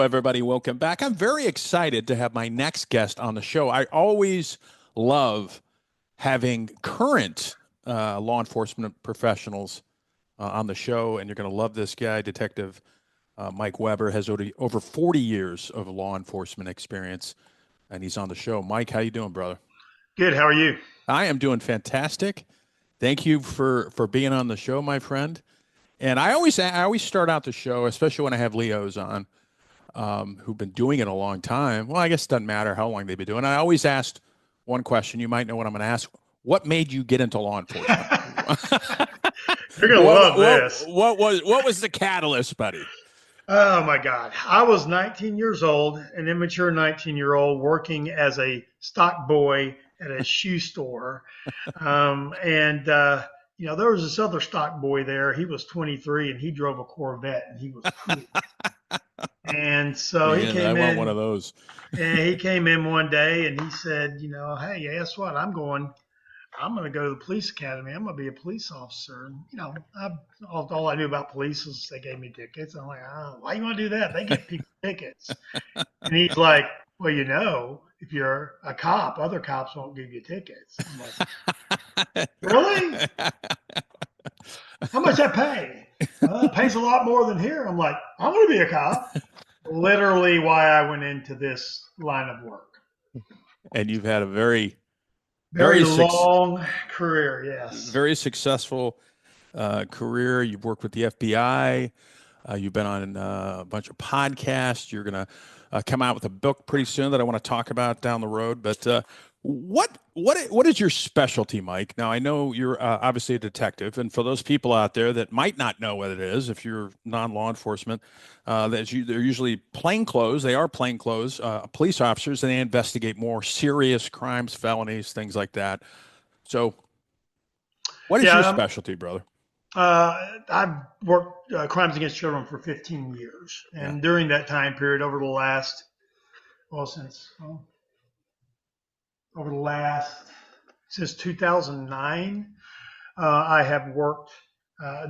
everybody. Welcome back. I'm very excited to have my next guest on the show. I always love having current law enforcement professionals on the show, and you're going to love this guy. Detective Mike Weber has over 40 years of law enforcement experience, and he's on the show. Mike, how you doing, brother? Good. How are you? I am doing fantastic. Thank you for being on the show, my friend. And I always start out the show, especially when I have Leos on, who've been doing it a long time. Well, I guess it doesn't matter how long they've been doing it. I always ask one question. You might know what I'm going to ask. What made you get into law enforcement? You're gonna love this. What was the catalyst, buddy? Oh my God. I was 19 years old, an immature 19-year-old working as a stock boy at a shoe store. And there was this other stock boy there. He was 23 and he drove a Corvette and he was cool. And so he Man, I came want one of in those. and he came in one day and he said, hey, guess what? I'm going to go to the police academy. I'm going to be a police officer. And, all I knew about police is they gave me tickets. I'm like, oh, why you want to do that? They give people tickets. And he's like, well, if you're a cop, other cops won't give you tickets. I'm like, really? How much I pay? It pays a lot more than here. I'm like, I want to be a cop. Literally why I went into this line of work. And you've had a very long career, yes. very successful career. You've worked with the FBI. You've been on a bunch of podcasts. You're going to come out with a book pretty soon that I want to talk about down the road. But what is your specialty, Mike? Now, I know you're obviously a detective, and for those people out there that might not know what it is, if you're non-law enforcement, they're usually plainclothes. They are plainclothes police officers, and they investigate more serious crimes, felonies, things like that. So, what is your specialty, brother? I've worked crimes against children for 15 years, and during that time period, over the last since 2009, I have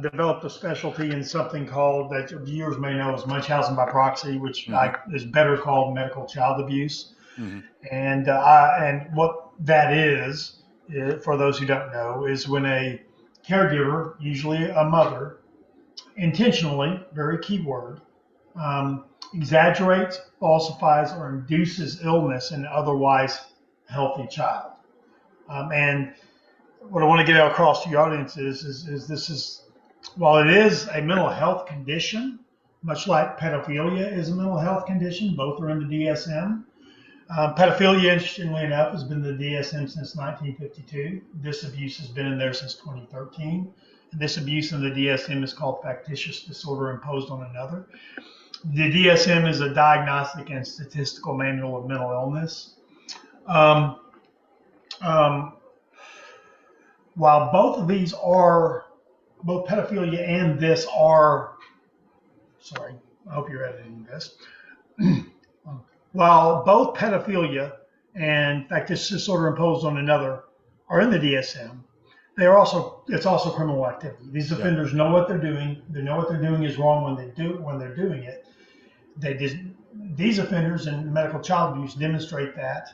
developed a specialty in something called, that viewers may know as Munchausen by proxy, which is better called medical child abuse. Mm-hmm. And what that is, for those who don't know, is when a caregiver, usually a mother, intentionally, very key word, exaggerates, falsifies, or induces illness in an otherwise healthy child. And what I want to get across to your audience is while it is a mental health condition, much like pedophilia is a mental health condition, both are in the DSM. Pedophilia, interestingly enough, has been in the DSM since 1952. This abuse has been in there since 2013. And this abuse in the DSM is called factitious disorder imposed on another. The DSM is a diagnostic and statistical manual of mental illness. While both pedophilia and this are, sorry, I hope you're editing this. While both pedophilia and factitious disorder imposed on another are in the DSM, it's also criminal activity. These offenders know what they're doing. They know what they're doing is wrong when they're doing it. These offenders in medical child abuse demonstrate that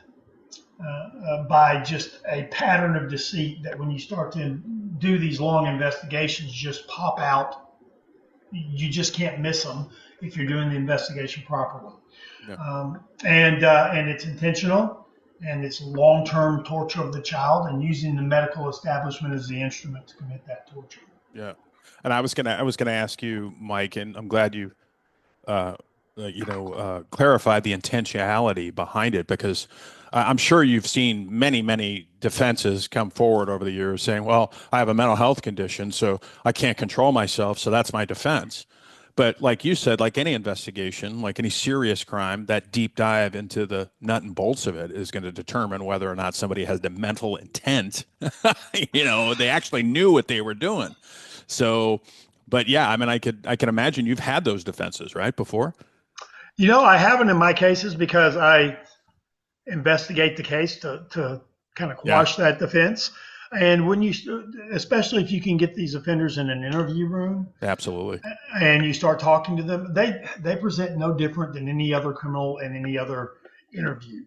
by just a pattern of deceit that when you start to do these long investigations just pop out. You just can't miss them if you're doing the investigation properly. Yeah. And it's intentional, and it's long-term torture of the child, and using the medical establishment as the instrument to commit that torture. Yeah, and I was gonna ask you, Mike, and I'm glad you clarified the intentionality behind it, because I'm sure you've seen many defenses come forward over the years saying, well, I have a mental health condition, so I can't control myself, so that's my defense. But like you said, like any investigation, like any serious crime, that deep dive into the nut and bolts of it is going to determine whether or not somebody has the mental intent. They actually knew what they were doing. So, but yeah, I mean, I can imagine you've had those defenses, right, before? I haven't in my cases because I investigate the case to kind of quash that defense. And when you, especially if you can get these offenders in an interview room Absolutely. and you start talking to them, they present no different than any other criminal in any other interview.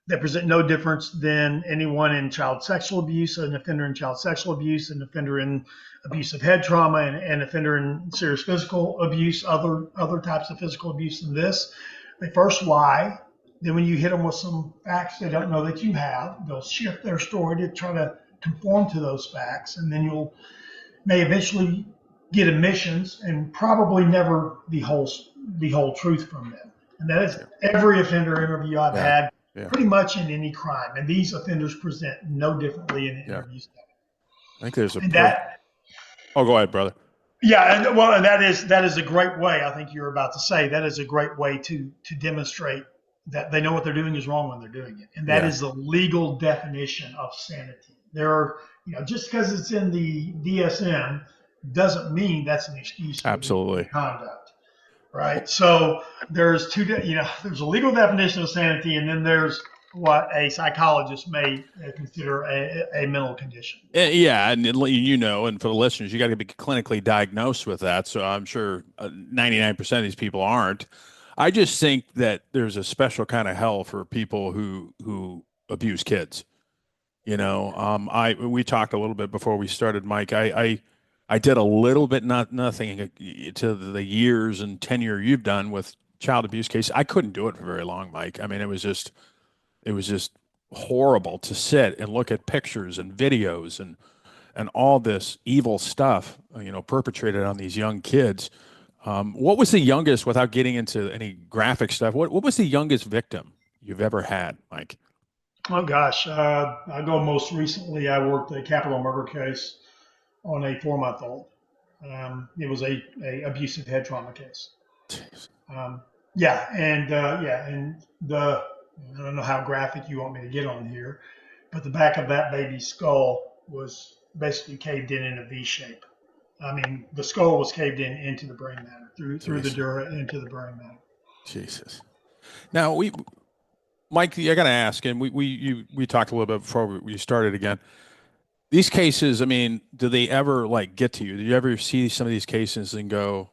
They present no difference than anyone in child sexual abuse, an offender in child sexual abuse, an offender in abusive head trauma, and an offender in serious physical abuse, other types of physical abuse than this. They first lie. Then when you hit them with some facts they don't know that you have, they'll shift their story to try to conform to those facts. And then you'll may eventually get admissions and probably never the whole truth from them. And that is every offender interview I've had, pretty much in any crime. And these offenders present no differently in an interview setting. I think there's Oh, go ahead, brother. Yeah, and that is a great way. I think you're about to say that is a great way to demonstrate that they know what they're doing is wrong when they're doing it, and that is the legal definition of sanity. There are, just because it's in the DSM doesn't mean that's an excuse for conduct, right? So there's there's a legal definition of sanity, and then there's what a psychologist may consider a mental condition. Yeah, and and for the listeners, you got to be clinically diagnosed with that. So I'm sure 99% of these people aren't. I just think that there's a special kind of hell for people who abuse kids. We talked a little bit before we started, Mike. I did a little bit, nothing to the years and tenure you've done with child abuse cases. I couldn't do it for very long, Mike. I mean, it was just horrible to sit and look at pictures and videos and all this evil stuff, perpetrated on these young kids. What was the youngest, without getting into any graphic stuff, what was the youngest victim you've ever had, Mike? Oh, gosh. I go most recently, I worked a capital murder case on a 4-month-old. It was a abusive head trauma case. And I don't know how graphic you want me to get on here, but the back of that baby's skull was basically caved in a V shape. I mean, the skull was caved into the brain matter, through the dura into the brain matter. Jesus. Now, Mike, I got to ask, and we talked a little bit before we started again. These cases, I mean, do they ever get to you? Do you ever see some of these cases and go,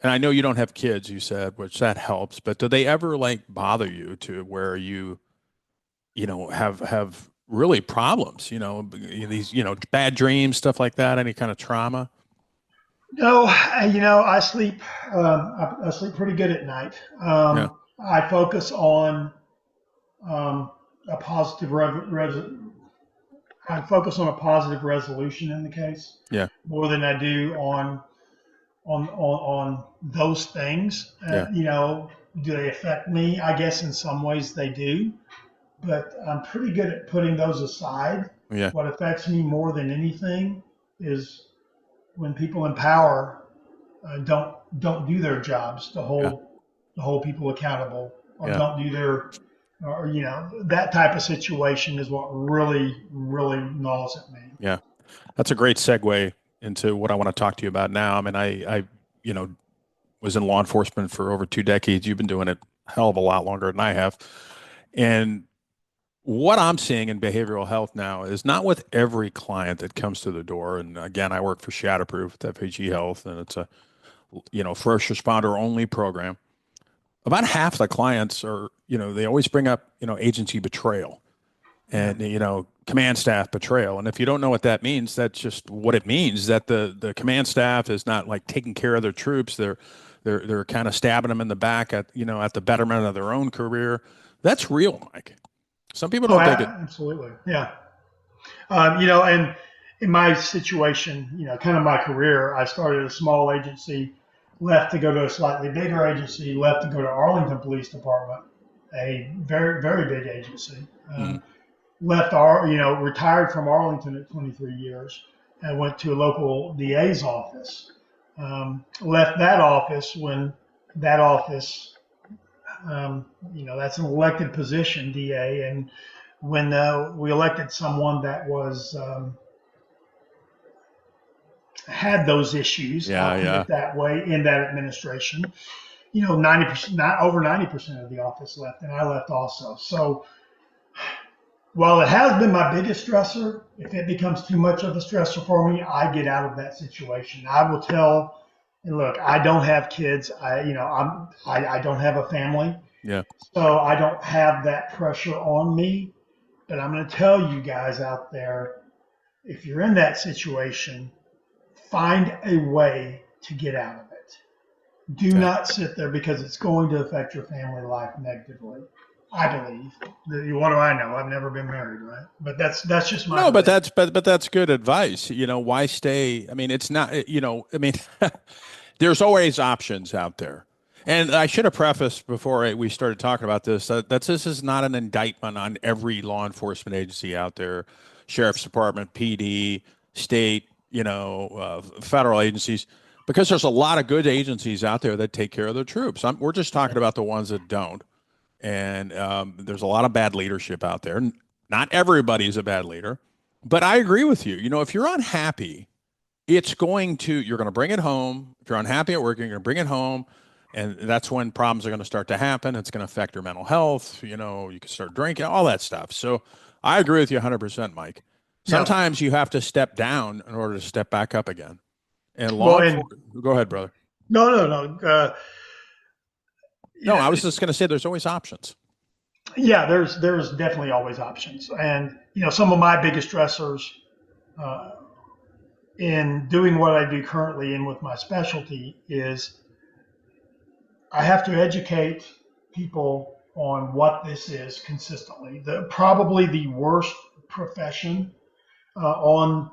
and I know you don't have kids, you said, which that helps, but do they ever bother you to where you have really problems, these, bad dreams, stuff like that, any kind of trauma? No, I sleep pretty good at night. I focus on a positive resolution in the case. Yeah. More than I do on those things. Do they affect me? I guess in some ways they do, but I'm pretty good at putting those aside. Yeah. What affects me more than anything is when people in power don't do their jobs to hold people accountable, or don't do their, or that type of situation is what really gnaws at me. Yeah, that's a great segue into what I want to talk to you about now. I mean, I was in law enforcement for over 2 decades. You've been doing it a hell of a lot longer than I have, and what I'm seeing in behavioral health now is not with every client that comes to the door. And again, I work for Shatterproof with FHE Health, and it's a, first responder only program. About half the clients are, they always bring up, agency betrayal and, command staff betrayal. And if you don't know what that means, that's just what it means, that the command staff is not taking care of their troops. They're kind of stabbing them in the back at the betterment of their own career. That's real, Mike. Some people don't think it. Absolutely. Yeah. And in my situation, kind of my career, I started a small agency, left to go to a slightly bigger agency, left to go to Arlington Police Department, a very, very big agency. Retired from Arlington at 23 years and went to a local DA's office. Left that office when that office, that's an elected position, DA. And when we elected someone that was had those issues, that way in that administration, 90%, not over 90% of the office left, and I left also. So, While it has been my biggest stressor, if it becomes too much of a stressor for me, I get out of that situation. I will tell, and look, I don't have kids. I don't have a family, Yeah. so I don't have that pressure on me. But I'm going to tell you guys out there, if you're in that situation, find a way to get out of it. Do Okay. not sit there because it's going to affect your family life negatively. I believe. What do I know? I've never been married, right? But that's just my No, but belief. that's good advice. Why stay? I mean, it's not, I mean, there's always options out there. And I should have prefaced before we started talking about this that this is not an indictment on every law enforcement agency out there, sheriff's department, PD, state, federal agencies, because there's a lot of good agencies out there that take care of their troops. We're just talking about the ones that don't. And there's a lot of bad leadership out there. Not everybody's a bad leader, but I agree with you. If you're unhappy, you're going to bring it home. If you're unhappy at work, you're going to bring it home. And that's when problems are going to start to happen. It's going to affect your mental health. You can start drinking, all that stuff. So I agree with you 100%, Mike. Yeah. Sometimes you have to step down in order to step back up again. And Well, and go ahead, brother. no. No, I was just going to say there's always options. Yeah, there's definitely always options, and some of my biggest stressors uh, in doing what I do currently and with my specialty is I have to educate people on what this is consistently. Probably the worst profession on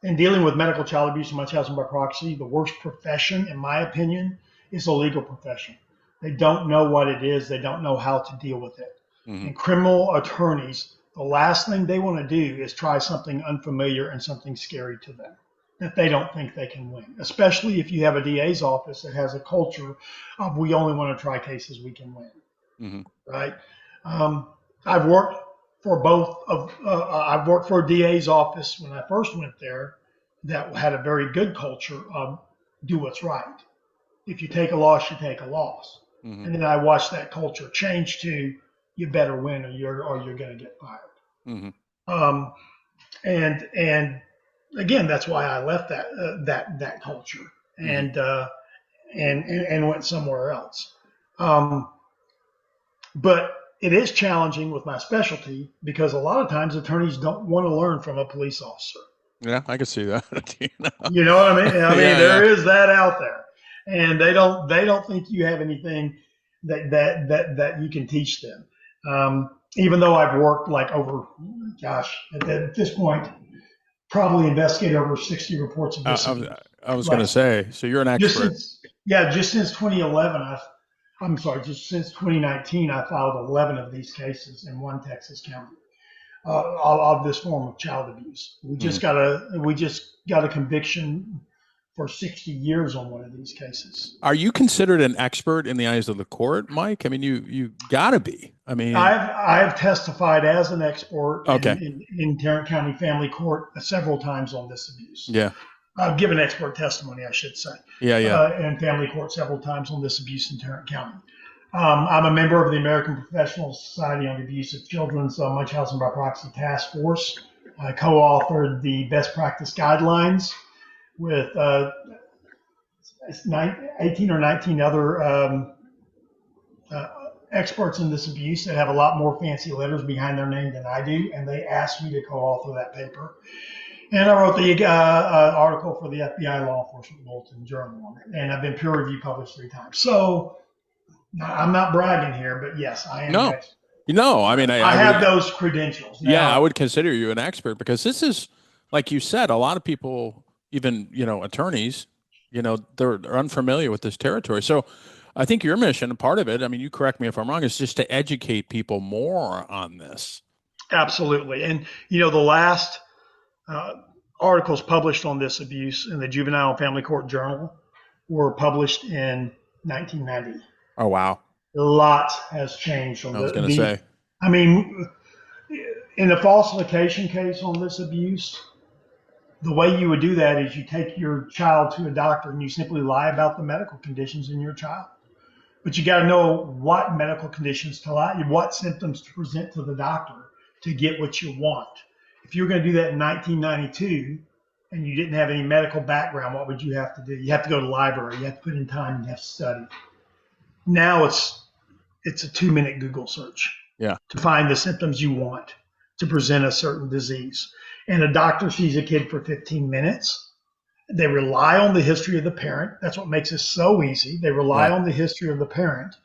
in dealing with medical child abuse and Munchausen by proxy, the worst profession, in my opinion, is the legal profession. They don't know what it is. They don't know how to deal with it. Mm-hmm. And criminal attorneys, the last thing they want to do is try something unfamiliar and something scary to them that they don't think they can win, especially if you have a DA's office that has a culture of we only want to try cases we can win, Mm-hmm. right? I've worked for I've worked for a DA's office when I first went there that had a very good culture of do what's right. If you take a loss, you take a loss. Mm-hmm. And then I watched that culture change to you better win or you're going to get fired. Mm-hmm. And again, that's why I left that culture and went somewhere else. But it is challenging with my specialty because a lot of times attorneys don't want to learn from a police officer. Yeah, I can see that. You know what I mean? There Yeah. is that out there, and they don't think you have anything that you can teach them. Even though I've worked like over, gosh, at this point, probably investigated over 60 reports of this. I was going to say, so you're an expert. Just since 2011, just since 2019, I filed 11 of these cases in one Texas county of this form of child abuse. We just got a conviction for 60 years on one of these cases. Are you considered an expert in the eyes of the court, Mike? I mean, you got to be. I mean, I've testified as an expert okay. in Tarrant County Family Court several times on this abuse. Yeah. I've given expert testimony, I should say. Yeah. In family court several times on this abuse in Tarrant County. I'm a member of the American Professional Society on the Abuse of Children's Munchausen by Proxy Task Force. I co-authored the best practice guidelines with 18 or 19 other experts in this abuse that have a lot more fancy letters behind their name than I do, and they asked me to co-author that paper. And I wrote the article for the FBI Law Enforcement Bulletin Journal on it, and I've been peer review published 3 times. So I'm not bragging here, but yes, I am. No, I mean, I have those credentials. Now, I would consider you an expert because this is, like you said, a lot of people, even, attorneys, they're unfamiliar with this territory. So I think your mission, part of it, I mean, you correct me if I'm wrong, is just to educate people more on this. Absolutely. And, the last articles published on this abuse in the Juvenile and Family Court Journal were published in 1990. Oh, wow. A lot has changed. I was going to say. I mean, in a falsification case on this abuse, the way you would do that is you take your child to a doctor and you simply lie about the medical conditions in your child. But you got to know what medical conditions to lie, what symptoms to present to the doctor to get what you want. If you were going to do that in 1992 and you didn't have any medical background, what would you have to do? You have to go to the library. You have to put in time and you have to study. Now it's a 2-minute Google search to find the symptoms you want to present a certain disease. And a doctor sees a kid for 15 minutes. They rely on the history of the parent. That's what makes it so easy. They rely on the history of the parent,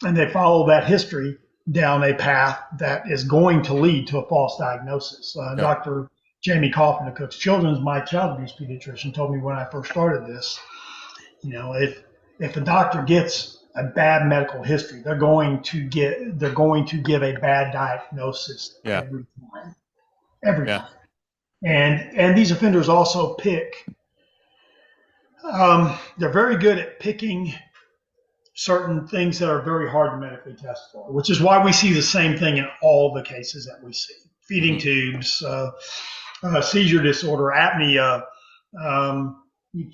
and they follow that history down a path that is going to lead to a false diagnosis. Dr. Jamie Kaufman, who cooks children's, my child abuse pediatrician, told me when I first started this, if a doctor gets a bad medical history, they're going to give a bad diagnosis every time. And these offenders also pick. They're very good at picking certain things that are very hard to medically test for, which is why we see the same thing in all the cases that we see: feeding tubes, seizure disorder, apnea,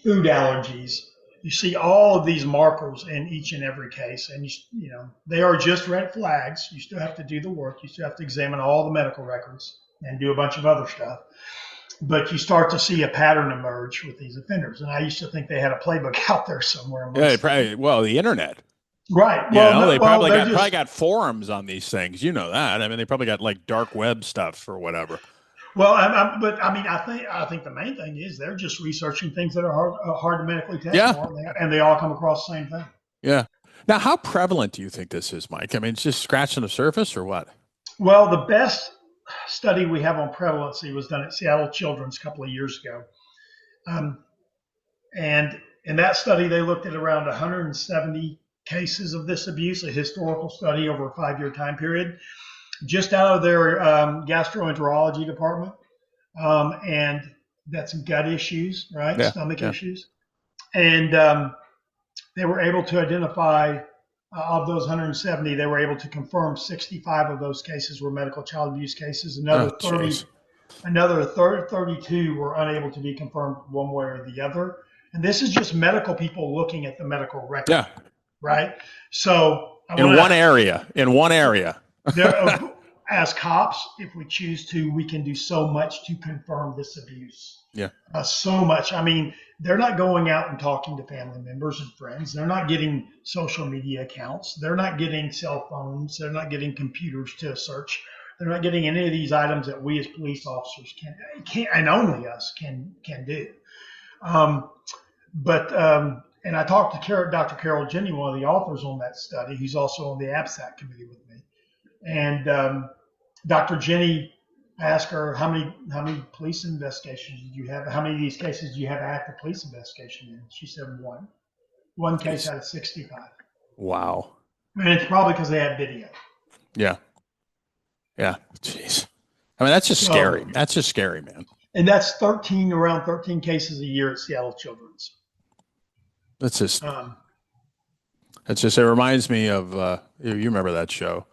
food allergies. You see all of these markers in each and every case, and they are just red flags. You still have to do the work. You still have to examine all the medical records and do a bunch of other stuff. But you start to see a pattern emerge with these offenders. And I used to think they had a playbook out there somewhere. The internet. Right. They probably got forums on these things. You know that. I mean, they probably got like dark web stuff or whatever. Well, I think the main thing is they're just researching things that are hard to medically test for, and they all come across the same thing. Yeah. Now, how prevalent do you think this is, Mike? I mean, it's just scratching the surface or what? Well, the best study we have on prevalency was done at Seattle Children's a couple of years ago. And in that study, they looked at around 170 cases of this abuse, a historical study over a 5-year time period, just out of their gastroenterology department. And that's gut issues, right? Stomach issues. And they were able to identify, of those 170, they were able to confirm 65 of those cases were medical child abuse cases. Another 32 were unable to be confirmed one way or the other. And this is just medical people looking at the medical record. Yeah. Right. So in one area. As cops, if we choose to, we can do so much to confirm this abuse. Yeah. So much. I mean, they're not going out and talking to family members and friends. They're not getting social media accounts. They're not getting cell phones. They're not getting computers to search. They're not getting any of these items that we as police officers can and only us can do. And I talked to Dr. Carol Jenny, one of the authors on that study, who's also on the ABSAC committee with me. And Dr. Jenny asked her, how many police investigations did you have? How many of these cases do you have active police investigation in? She said one. One case out of 65. Wow. And it's probably because they had video. Yeah. Yeah. Jeez. I mean, that's just scary. That's just scary, man. And that's around 13 cases a year at Seattle Children's. That's just, it reminds me of, you remember that show,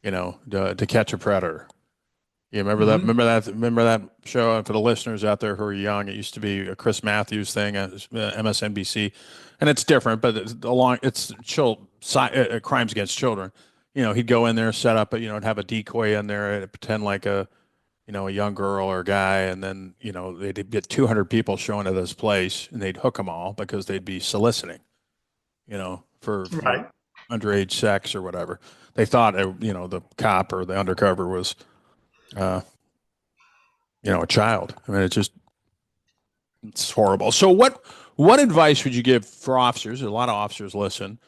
To Catch a Predator. You remember that? Remember that show? For the listeners out there who are young, it used to be a Chris Matthews thing at MSNBC, and it's different, but it's crimes against children. He'd go in there, set up, have a decoy in there, and pretend like a young girl or a guy, and then they'd get 200 people showing at this place, and they'd hook them all because they'd be soliciting, for underage sex or whatever. They thought, the cop or the undercover was, a child. I mean, it's horrible. So what advice would you give for officers? A lot of officers listen.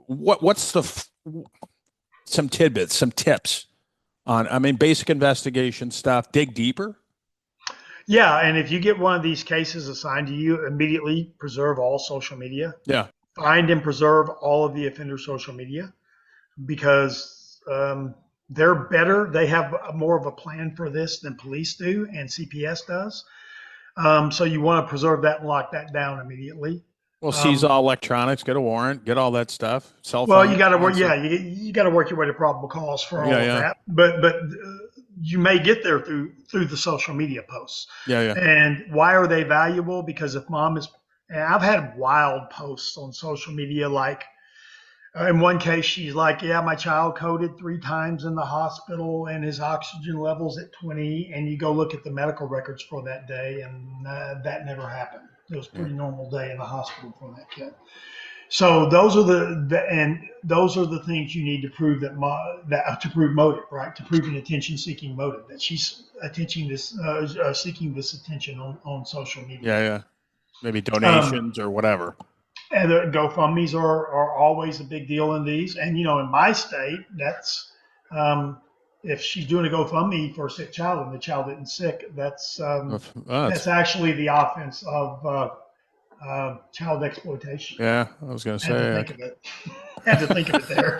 What's some tidbits, some tips on, basic investigation stuff, dig deeper? Yeah. And if you get one of these cases assigned to you, immediately preserve all social media. Yeah. Find and preserve all of the offender's social media, because they're better. They have more of a plan for this than police do and CPS does. So you want to preserve that and lock that down immediately. Well, seize all electronics, get a warrant, get all that stuff. Cell phone. Well, you got to work. Yeah, you got to work your way to probable cause for all of that. But you may get there through the social media posts. Yeah. And why are they valuable? Because if mom is, and I've had wild posts on social media like, In one case, she's like, yeah, my child coded 3 times in the hospital and his oxygen level's at 20. And you go look at the medical records for that day, and that never happened. It was a Yeah. pretty normal day in the hospital for that kid. So those are those are the things you need to prove to prove motive, right? To prove an attention-seeking motive, that she's seeking this attention on social media. Yeah, yeah. Maybe Um, donations or whatever. And the GoFundMe's are always a big deal in these. And, in my state, that's if she's doing a GoFundMe for a sick child and the child isn't sick, that's actually the offense of child exploitation. Yeah, I was going to I had to say. think of it. I had to think of it there.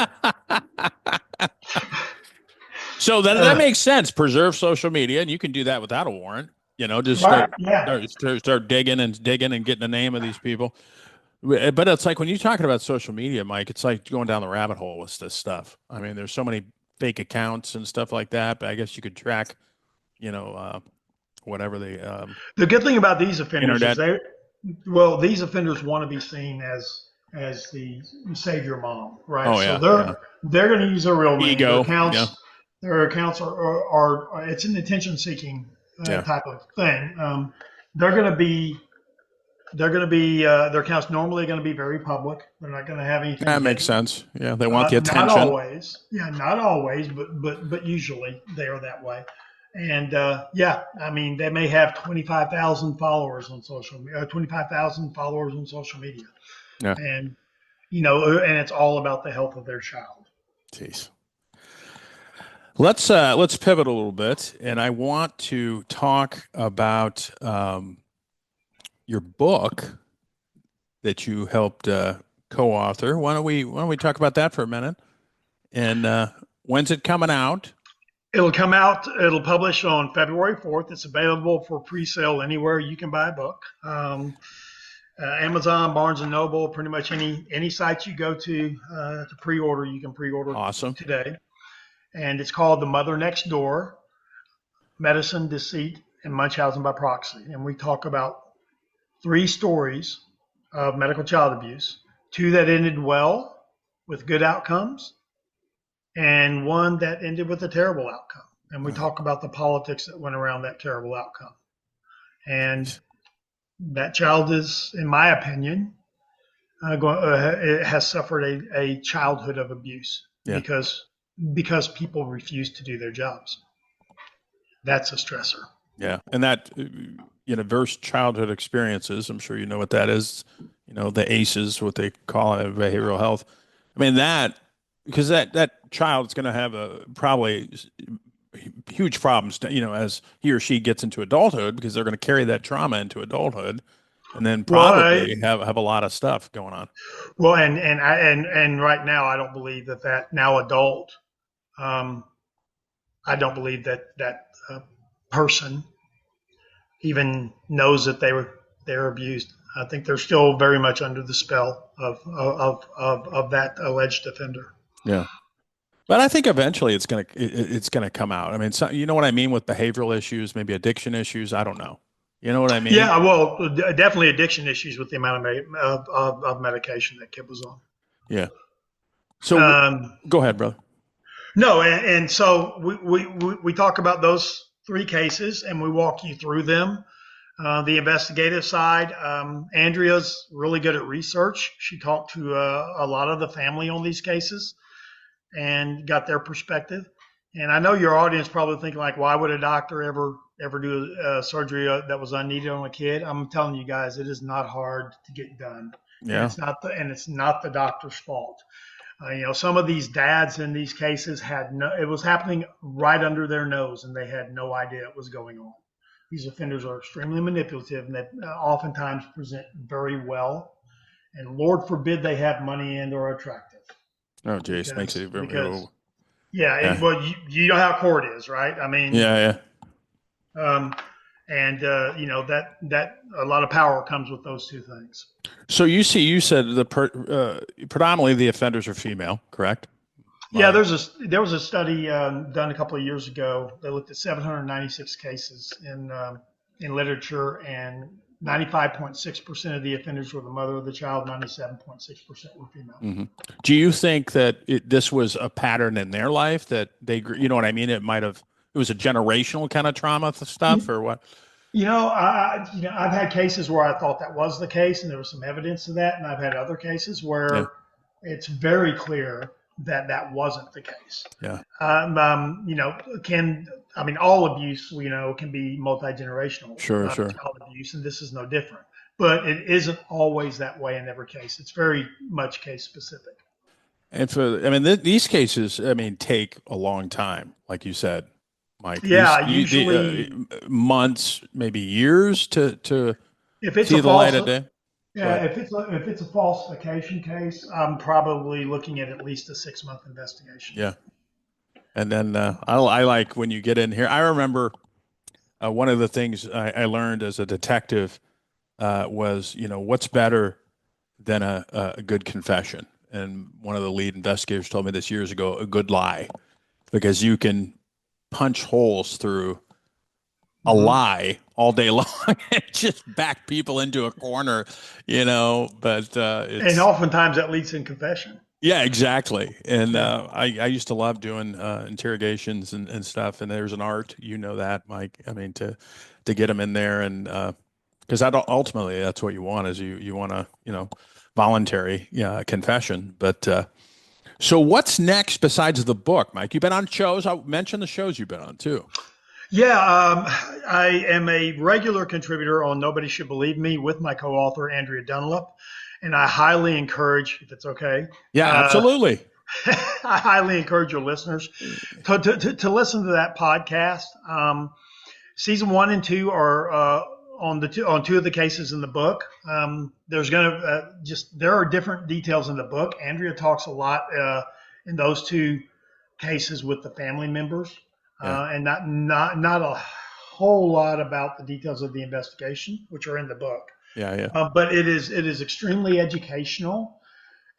So that makes sense. Preserve social media, and you can do that without a warrant. Just Right? Yeah. start digging and getting the name of these people. But it's like when you're talking about social media, Mike, it's like going down the rabbit hole with this stuff. I mean, there's so many fake accounts and stuff like that, but I guess you could track, whatever The good thing about these offenders internet. is these offenders want to be seen as the savior mom, right? Oh So yeah, they're going to use their real name. ego. Their accounts are it's an attention seeking type of thing. They're going to be their accounts normally going to be very public. They're not going to have anything. That makes sense. Yeah, they want the attention. Not always. Yeah, not always, but usually they are that way. And I mean, they may have 25,000 followers on social media, 25,000 followers on social media. Yeah. And and it's all about the health of their child. Jeez. Let's pivot a little bit, and I want to talk about your book that you helped co-author. Why don't we talk about that for a minute? And when's it coming out? It'll come out. It'll publish on February 4th. It's available for pre-sale anywhere you can buy a book. Amazon, Barnes and Noble, pretty much any site you go to pre-order, you can pre-order Awesome. today. And it's called The Mother Next Door: Medicine, Deceit, and Munchausen by Proxy. And we talk about 3 stories of medical child abuse, 2 that ended well with good outcomes, and 1 that ended with a terrible outcome. And we talk about the politics that went around that terrible outcome. And that child is, in my opinion, has suffered a childhood of abuse because people refuse to do their jobs. That's a stressor. Yeah, and that adverse childhood experiences. I'm sure you know what that is. The ACEs, what they call it, behavioral health. I mean because that child is going to have probably huge problems. As he or she gets into adulthood, because they're going to carry that trauma into adulthood, and then probably have a lot of stuff going on. Well, and right now, I don't believe that now adult. I don't believe that person even knows that they're abused. I think they're still very much under the spell of that alleged offender. Yeah, but I think eventually it's gonna come out. I mean, you know what I mean with behavioral issues, maybe addiction issues. I don't know. You know what I mean? Yeah, well, definitely addiction issues with the amount of medication that kid was on. Yeah. So go ahead, brother. No, and so we talk about those 3 cases and we walk you through them. The investigative side, Andrea's really good at research. She talked to a lot of the family on these cases and got their perspective. And I know your audience probably thinking like, why would a doctor ever do a surgery that was unneeded on a kid? I'm telling you guys, it is not hard to get done. Yeah. And it's not the doctor's fault. Some of these dads in these cases it was happening right under their nose and they had no idea it was going on. These offenders are extremely manipulative and they oftentimes present very well. And Lord forbid they have money and are attractive. Oh, Jace, makes it very low. Yeah. Well, you know how court is, right? I mean, yeah. That a lot of power comes with those 2 things. So you said predominantly the offenders are female, correct? Yeah, there was a study done a couple of years ago. They looked at 796 cases in literature, and 95.6% of the offenders were the mother of the child. 97.6% were female. Mm-hmm. Do you think that this was a pattern in their life that you know what I mean? It was a generational kind of trauma stuff or what? I've had cases where I thought that was the case, and there was some evidence of that, and I've had other cases where it's very clear that that wasn't the case. Yeah. All abuse, can be multi-generational. Sure. Child abuse, and this is no different. But it isn't always that way in every case. It's very much case specific. And these cases, take a long time, like you said, Mike. Yeah, usually months, maybe years to if it's see the light of day. Yeah, if it's a falsification case, I'm probably looking at least a 6-month investigation. Yeah, and then I like when you get in here. I remember one of the things I learned as a detective was, what's better than a good confession. And one of the lead investigators told me this years ago, a good lie, because you can punch holes through a lie all day long and just back people into a corner, but and oftentimes that leads in confession. Yeah, exactly. And I used to love doing interrogations and stuff, and there's an art, that, Mike. To get them in there, and because ultimately that's what you want, is you want a voluntary confession. But so what's next besides the book, Mike? You've been on shows. I mentioned the shows you've been on too. Yeah, I am a regular contributor on Nobody Should Believe Me with my co-author, Andrea Dunlap, and I highly encourage, if it's okay. Yeah, absolutely. I highly encourage your listeners to listen to that podcast. Season 1 and 2 are on 2 of the cases in the book. There are different details in the book. Andrea talks a lot in those 2 cases with the family members. And not a whole lot about the details of the investigation, which are in the book. But it is extremely educational,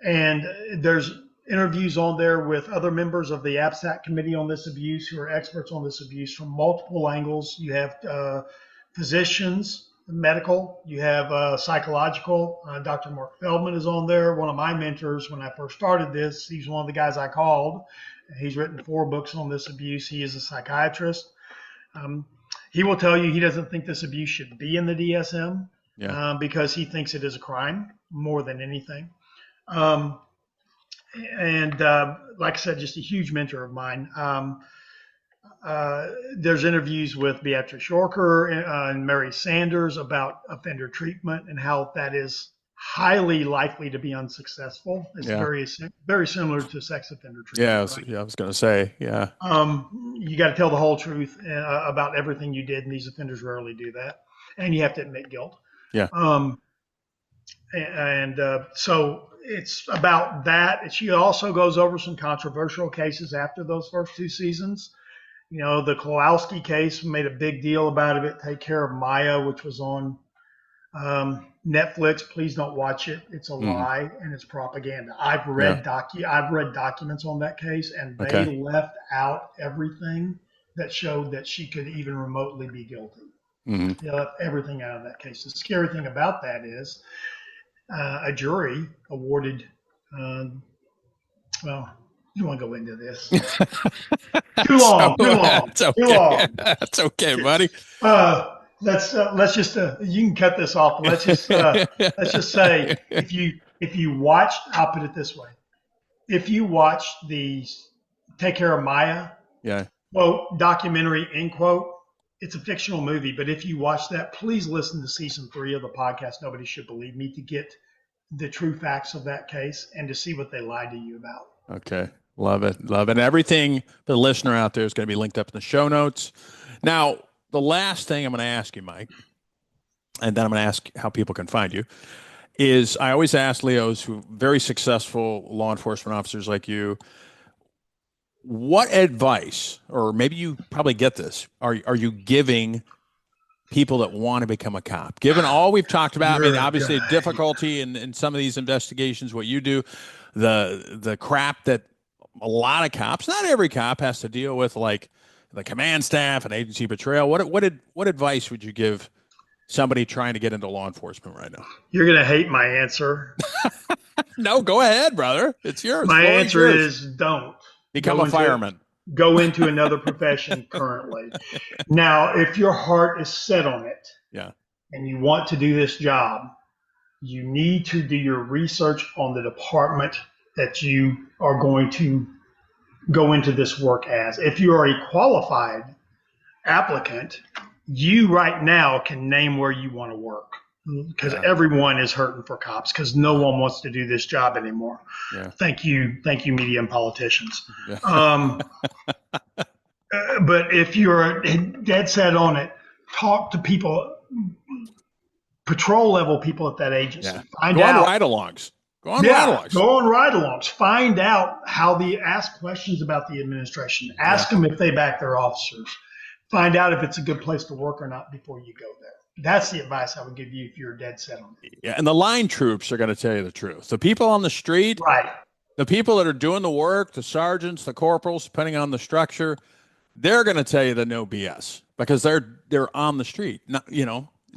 and there's interviews on there with other members of the ABSAC committee on this abuse who are experts on this abuse from multiple angles. You have physicians, medical, you have psychological. Dr. Mark Feldman is on there, one of my mentors when I first started this. He's one of the guys I called. He's written 4 books on this abuse. He is a psychiatrist. He will tell you he doesn't think this abuse should be in the DSM because he thinks it is a crime more than anything. Like I said, just a huge mentor of mine. There's interviews with Beatrice Yorker and Mary Sanders about offender treatment and how that is highly likely to be unsuccessful. It's very similar to sex offender treatment. I was going to say, you got to tell the whole truth about everything you did, and these offenders rarely do that. And you have to admit guilt. So it's about that. She also goes over some controversial cases after those first 2 seasons. The Kowalski case, made a big deal about it. Take Care of Maya, which was on Netflix. Please don't watch it. It's a lie and it's propaganda. I've read documents on that case, and they left out everything that showed that she could even remotely be guilty. They left everything out of that case. The scary thing about that is a jury awarded. You don't want to go into this. Too long. It's okay. Too long. That's okay, buddy. Let's just you can cut this off. Let's just say if you watched, I'll put it this way: if you watched the Take Care of Maya, quote, documentary, end quote, it's a fictional movie. But if you watch that, please listen to season 3 of the podcast. Nobody Should Believe Me, to get the true facts of that case and to see what they lied to you about. Okay. Love it. And everything for the listener out there is going to be linked up in the show notes. Now, the last thing I'm going to ask you, Mike, and then I'm going to ask how people can find you, is I always ask Leos, who very successful law enforcement officers like you, what advice, or maybe you probably get this, are you giving people that want to become a cop? Given all we've talked about, obviously difficulty in some of these investigations, what you do, the crap that a lot of cops, not every cop, has to deal with, like the command staff and agency betrayal. What advice would you give somebody trying to get into law enforcement right now? You're going to hate my answer. No, go ahead, brother. It's yours. My Floor answer yours. is don't. Become Go a into- fireman. Go into another profession currently. Now, if your heart is set on it Yeah. and you want to do this job, you need to do your research on the department that you are going to go into this work as. If you are a qualified applicant, you right now can name where you want to work, because everyone is hurting for cops, because no one wants to do this job anymore. Yeah. Thank you, media and politicians. Yeah. But if you're dead set on it, talk to people, patrol level people at that agency. Yeah. Find Go on out. ride-alongs. Go on Yeah, ride-alongs. go on ride-alongs. Find out how ask questions about the administration. Ask them if they back their officers. Find out if it's a good place to work or not before you go there. That's the advice I would give you if you're dead set on it. Yeah, and the line troops are going to tell you the truth. The people on the street, Right. the people that are doing the work, the sergeants, the corporals, depending on the structure, they're going to tell you the no BS, because they're on the street, not,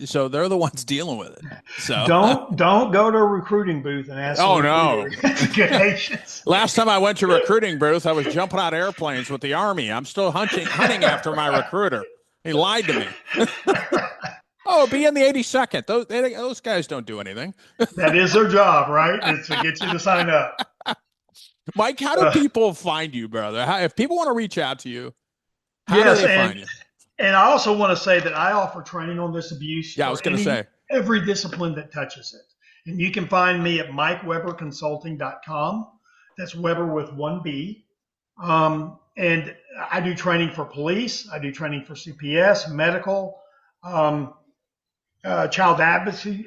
so they're the ones dealing with it. So don't go to a recruiting booth and ask. Oh, no. Investigations. Last time I went to a recruiting booth, I was jumping out of airplanes with the Army. I'm still hunting after my recruiter. He lied to me. Oh, be in the 82nd. Those guys don't do anything. That is their job, right? It's to get you to sign up. Mike, how do people find you, brother? If people want to reach out to you, how do they find you? And I also want to say that I offer training on this abuse. Yeah, I was going to say. Every discipline that touches it. And you can find me at MikeWeberConsulting.com. That's Weber with one B. And I do training for police. I do training for CPS, medical, child advocacy.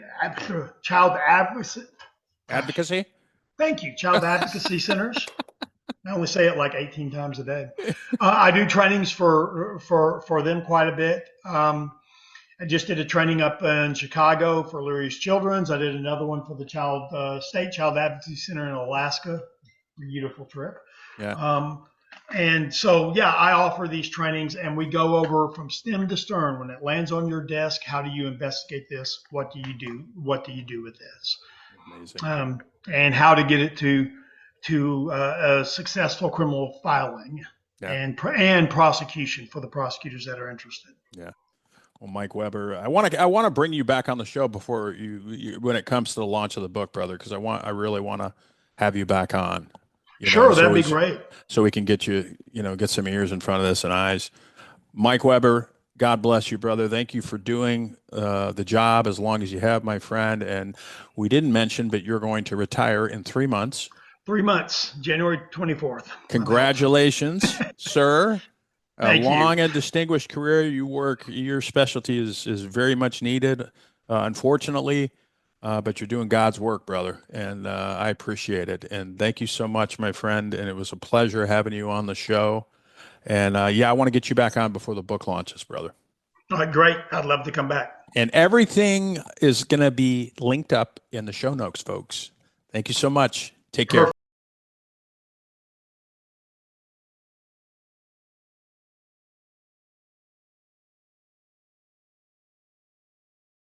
Advocacy? Thank you. Child advocacy centers. I only say it like 18 times a day. I do trainings for them quite a bit. I just did a training up in Chicago for Lurie's Children's. I did another one for the State Child Advocacy Center in Alaska. Beautiful trip. Yeah. And so, I offer these trainings, and we go over from stem to stern. When it lands on your desk, how do you investigate this? What do you do? What do you do with this? Amazing. And how to get it to a successful criminal filing and prosecution for the prosecutors that are interested. Yeah. Well, Mike Weber, I want to bring you back on the show before you when it comes to the launch of the book, brother, because I really want to have you back on. Sure, that'd be great. So we can get you, get some ears in front of this and eyes. Mike Weber, God bless you, brother. Thank you for doing the job as long as you have, my friend. And we didn't mention, but you're going to retire in 3 months. 3 months, January 24th. Congratulations, sir. A Thank long you. and distinguished career. Your specialty is very much needed, unfortunately, but you're doing God's work, brother. And I appreciate it. And thank you so much, my friend. And it was a pleasure having you on the show. And I want to get you back on before the book launches, brother. All right, great. I'd love to come back. And everything is going to be linked up in the show notes, folks. Thank you so much. Take care.